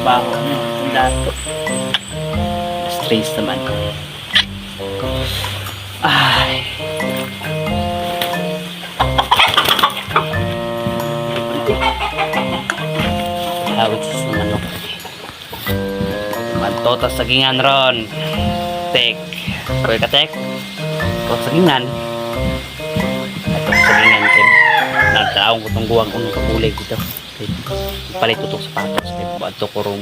trabaho niyo. Dato. Stress naman. Ay. Hawit sa manok. Mantotas sagingan ron. Tek. Pwede ka tek? Ito sagingan. Ito sagingan tek. Nagtaong ko itong guwang kong kakulay dito. Palit ko itong sapatos. Ito ko rin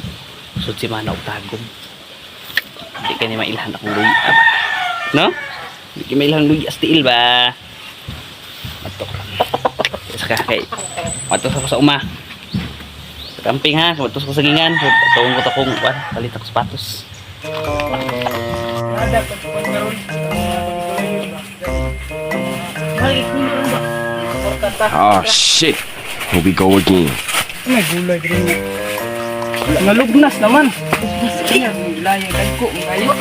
sud si mana o tagong. Hindi ka ni mailhan akong luya ba? No? Hindi ka mailhan luya stiil ba? Ito ko lang. Saka kay matos ako sa uma. Sa camping ha. Matos ko sa gingan. Tawang ko takong palit ako sapatos. Oh shit. Here we go again. May gulay din. Nalugnas naman. Sige, laya kay ko, kayo.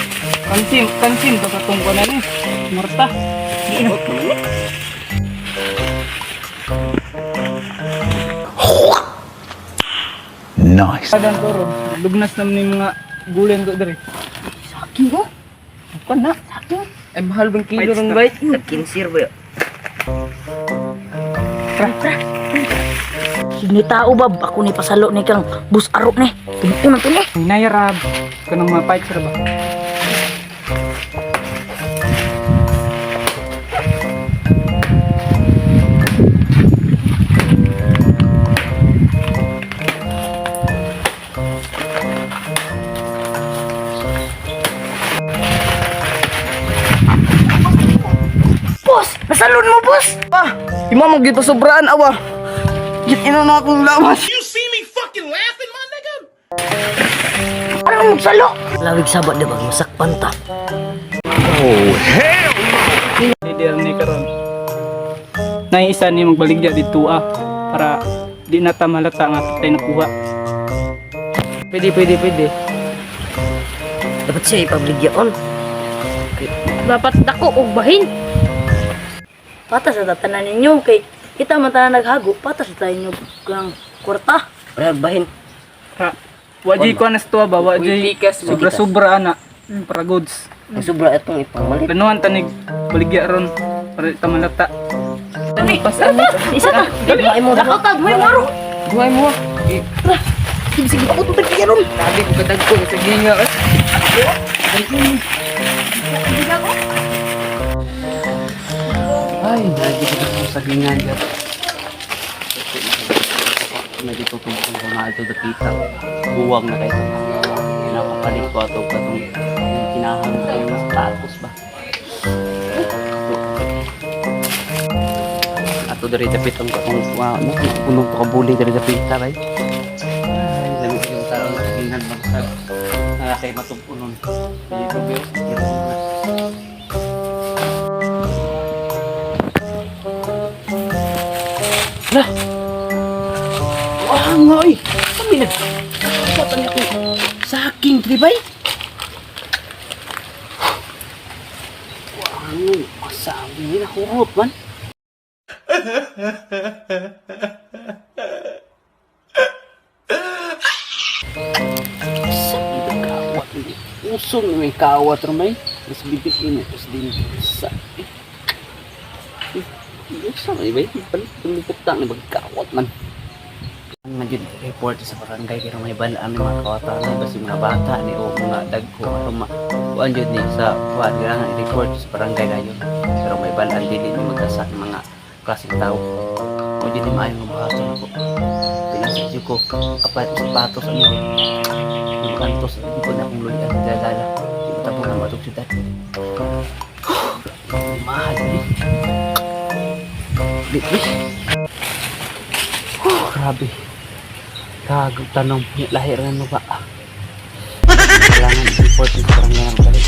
Kansim to katong ko na ni. Marta. Nice. Kadan toro. Lugnas naman ni mga gulay ko diri. Saking ko. Ako na, saking. Ay mahal bang kilo ng bait? Sakin sir ba? Tra. Sini tao ba ako ni pasalo ni kang bus arok ni. Tumutunan to ni. Nayarab. Kanang mga fight sir ba? Boss, nasalon mo boss. Di mo magito sobraan awa. Git ina na akong lawas. Parang magsalo. Lawig sabat di ba masakpan ta. Oh hell. Leader ni karon. Naisa ni magbaligya dito para di na ta malata nga tayo nakuha. Pwede. Dapat siya ipabligyaon. Dapat dako og bahin. Patas sa tatanan ninyo kay kita man tanan naghago, patas sa tayo nyo kang kwarta. Para bahin. Ha. Waji ko na sto ba, waji sobra ana para goods. Ang sobra itong ipamalit. Planuhan tanig baligya ron para ta malata. Pasan isa ta. Dili mo dako ta, may maro. Buhay mo. Sige ako to tagyan ron. Sabi ko kadagko sa ginga. Ay, lagi ko ako sa gingan dyan. Medyo tutumbok ko na ito nakita. Buwang na kayo. Pinapapalit ko ito katong kinahang kayo ng status ba. Ato dari dapit ang katong punong to kabuli dari dapit ta bay. Ay, lamig yung tao na gingan bangsag. Nakakay matungpunon. Dito ba? Lah. Wah, ngoy. Kami na. Satan ako. Saking tribay. Wah, ngoy. Masabi nila kurot man. Sabi na kawat ini. Usong may kawat ramay. Mas bibig ini. Mas din. Sabi. Sa may bay, tumipot na magkawat man. Ang majud report sa barangay pero may balaan ng mga kawatan na basi mga bata ni o mga dagko atong kuan jud ni sa kuan nga report sa barangay gayon. Pero may balaan dili ni magkasa ng mga klaseng tao. O di ni maayo nga buhaton ako. Pinasig ko kapat sa sapatos ano. Yung kantos di ko na akong luyan dadala. Di ko tabo na matug syudad. Mahal ni. Grabe. Kagod tanong lahir nga ba? Kailangan report sa barangay ng balik.